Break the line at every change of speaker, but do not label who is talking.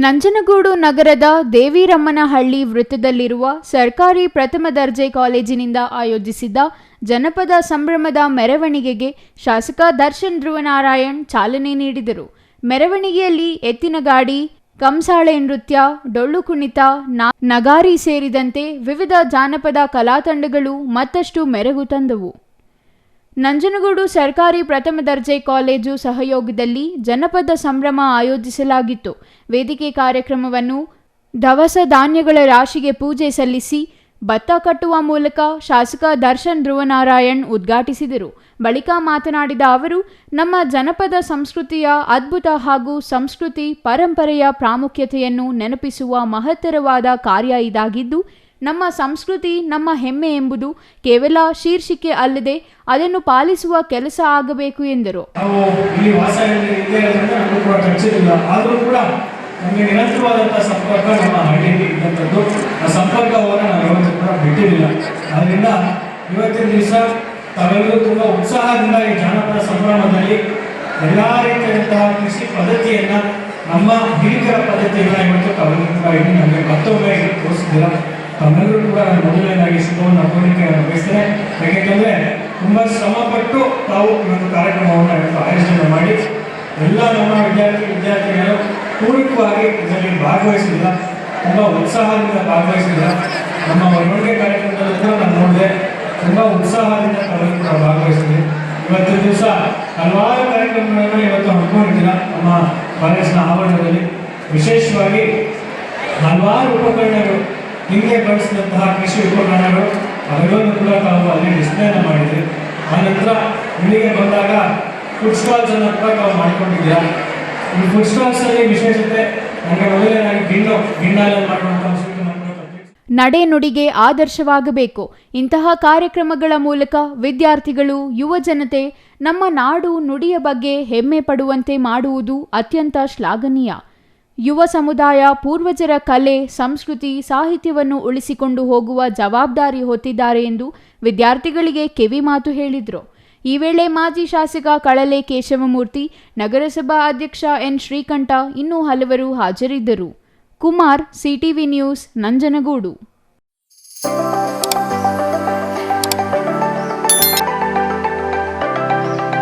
ನಂಜನಗೂಡು ನಗರದ ದೇವಿರಮ್ಮನಹಳ್ಳಿ ವೃತ್ತದಲ್ಲಿರುವ ಸರ್ಕಾರಿ ಪ್ರಥಮ ದರ್ಜೆ ಕಾಲೇಜಿನಿಂದ ಆಯೋಜಿಸಿದ್ದ ಜನಪದ ಸಂಭ್ರಮದ ಮೆರವಣಿಗೆಗೆ ಶಾಸಕ ದರ್ಶನ್ ಧ್ರುವನಾರಾಯಣ್ ಚಾಲನೆ ನೀಡಿದರು. ಮೆರವಣಿಗೆಯಲ್ಲಿ ಎತ್ತಿನ ಗಾಡಿ, ಕಂಸಾಳೆ ನೃತ್ಯ, ಡೊಳ್ಳು ಕುಣಿತ, ನಗಾರಿ ಸೇರಿದಂತೆ ವಿವಿಧ ಜಾನಪದ ಕಲಾತಂಡಗಳು ಮತ್ತಷ್ಟು ಮೆರುಗು ತಂದವು. ನಂಜನಗೂಡು ಸರ್ಕಾರಿ ಪ್ರಥಮ ದರ್ಜೆ ಕಾಲೇಜು ಸಹಯೋಗದಲ್ಲಿ ಜನಪದ ಸಂಭ್ರಮ ಆಯೋಜಿಸಲಾಗಿತ್ತು. ವೇದಿಕೆ ಕಾರ್ಯಕ್ರಮವನ್ನು ದವಸ ಧಾನ್ಯಗಳ ರಾಶಿಗೆ ಪೂಜೆ ಸಲ್ಲಿಸಿ ಭತ್ತ ಕಟ್ಟುವ ಮೂಲಕ ಶಾಸಕ ದರ್ಶನ್ ಧ್ರುವನಾರಾಯಣ್ ಉದ್ಘಾಟಿಸಿದರು. ಬಳಿಕ ಮಾತನಾಡಿದ ಅವರು, ನಮ್ಮ ಜನಪದ ಸಂಸ್ಕೃತಿಯ ಅದ್ಭುತ ಹಾಗೂ ಸಂಸ್ಕೃತಿ ಪರಂಪರೆಯ ಪ್ರಾಮುಖ್ಯತೆಯನ್ನು ನೆನಪಿಸುವ ಮಹತ್ತರವಾದ ಕಾರ್ಯ ಇದಾಗಿದ್ದು, ನಮ್ಮ ಸಂಸ್ಕೃತಿ ನಮ್ಮ ಹೆಮ್ಮೆ ಎಂಬುದು ಕೇವಲ ಶೀರ್ಷಿಕೆ ಅಲ್ಲದೆ ಅದನ್ನು ಪಾಲಿಸುವ ಕೆಲಸ ಆಗಬೇಕು ಎಂದರು.
ನಮಗೆ ನಿರಂತರವಾದಂಥ ಸಂಪರ್ಕ ನಮ್ಮ ಹಳ್ಳಿಯಲ್ಲಿ ಇದ್ದಂಥದ್ದು. ಆ ಸಂಪರ್ಕವನ್ನು ನಾವು ಯಾವತ್ತೂ ಕೂಡ ಬಿಟ್ಟಿರಲಿಲ್ಲ. ಆದ್ದರಿಂದ ಇವತ್ತಿನ ದಿವಸ ತಾವೆಲ್ಲರೂ ತುಂಬ ಉತ್ಸಾಹದಿಂದ ಈ ಜಾನಪದ ಸಂಭ್ರಮದಲ್ಲಿ ಎಲ್ಲ ರೀತಿಯಾದಂತಹ ಕೃಷಿ ಪದ್ಧತಿಯನ್ನು, ನಮ್ಮ ಹಿರಿಕರ ಪದ್ಧತಿಯನ್ನು ಇವತ್ತು ತಾವೆಲ್ಲರೂ ಕೂಡ ಇಲ್ಲಿ ನಮಗೆ ಮತ್ತೊಮ್ಮೆ ತೋರಿಸಿದ್ದೀರ. ತಮ್ಮೆಲ್ಲರೂ ಕೂಡ ನಾನು ಮೊದಲನೇದಾಗಿ ಶುಭವನ್ನು ಕೋರಿಕೆ ಬಯಸ್ತೇನೆ. ಯಾಕೆಂತಂದರೆ ತುಂಬ ಶ್ರಮಪಟ್ಟು ತಾವು ಇವತ್ತು ಕಾರ್ಯಕ್ರಮವನ್ನು ಇವತ್ತು ಆಯೋಜನೆ ಮಾಡಿ ಎಲ್ಲ ನಮ್ಮ ವಿದ್ಯಾರ್ಥಿಗಳು ಪೂರಕವಾಗಿ ಇದರಲ್ಲಿ ಭಾಗವಹಿಸಿಲ್ಲ, ತುಂಬ ಉತ್ಸಾಹದಿಂದ ಭಾಗವಹಿಸಿಲ್ಲ. ನಮ್ಮ ಮೆರವಣಿಗೆ ಕಾರ್ಯಕ್ರಮದಲ್ಲೂ ಕೂಡ ನಾನು ನೋಡಿದೆ, ತುಂಬ ಉತ್ಸಾಹದಿಂದ ತಾವೆಲ್ಲರೂ ಕೂಡ ಭಾಗವಹಿಸಿದೆ. ಇವತ್ತಿನ ದಿವಸ ಹಲವಾರು ಕಾರ್ಯಕ್ರಮಗಳನ್ನು ಇವತ್ತು ಹಮ್ಮಿಕೊಂಡಿದ್ದೀರ. ನಮ್ಮ ಕಾಲೇಜಿನ ಆವರಣದಲ್ಲಿ ವಿಶೇಷವಾಗಿ ಹಲವಾರು ಉಪಕರಣಗಳು, ಹಿಂದೆ ಬಳಸಿದಂತಹ ಕೃಷಿ ಉಪಕರಣಗಳು ಅವೆಲ್ಲವನ್ನೂ ಕೂಡ ತಾವು ಅಲ್ಲಿ ಡಿಸ್ಪ್ಲೇನ ಮಾಡಿದ್ರಿ. ಆನಂತರ ಇಲ್ಲಿಗೆ ಬಂದಾಗ ಫುಡ್ ಸ್ಟಾಲ್ಸ್ ಅನ್ನು ಕೂಡ ತಾವು ಮಾಡಿಕೊಂಡಿದ್ದೀರಾ. ಈ ಫುಡ್ ಸ್ಟಾಲ್ಸ್ ಅಲ್ಲಿ ವಿಶೇಷತೆ ನನಗೆ ಮೊದಲನೇದಾಗಿ ಗಿಂಡಾಲನ್ನು ಮಾಡುವಂತಹ
ನಡೆ ನುಡಿಗೆ ಆದರ್ಶವಾಗಬೇಕು. ಇಂತಹ ಕಾರ್ಯಕ್ರಮಗಳ ಮೂಲಕ ವಿದ್ಯಾರ್ಥಿಗಳು, ಯುವ ಜನತೆ ನಮ್ಮ ನಾಡು ನುಡಿಯ ಬಗ್ಗೆ ಹೆಮ್ಮೆ ಪಡುವಂತೆ ಮಾಡುವುದು ಅತ್ಯಂತ ಶ್ಲಾಘನೀಯ. ಯುವ ಸಮುದಾಯ ಪೂರ್ವಜರ ಕಲೆ, ಸಂಸ್ಕೃತಿ, ಸಾಹಿತ್ಯವನ್ನು ಉಳಿಸಿಕೊಂಡು ಹೋಗುವ ಜವಾಬ್ದಾರಿ ಹೊತ್ತಿದ್ದಾರೆ ಎಂದು ವಿದ್ಯಾರ್ಥಿಗಳಿಗೆ ಕಿವಿಮಾತು ಹೇಳಿದರು. ಈ ವೇಳೆ ಮಾಜಿ ಶಾಸಕ ಕಳಲೆ ಕೇಶವಮೂರ್ತಿ, ನಗರಸಭಾ ಅಧ್ಯಕ್ಷ ಎನ್ ಶ್ರೀಕಂಠ, ಇನ್ನೂ ಹಲವರು ಹಾಜರಿದ್ದರು. Kumar, CTV news, Nanjangud.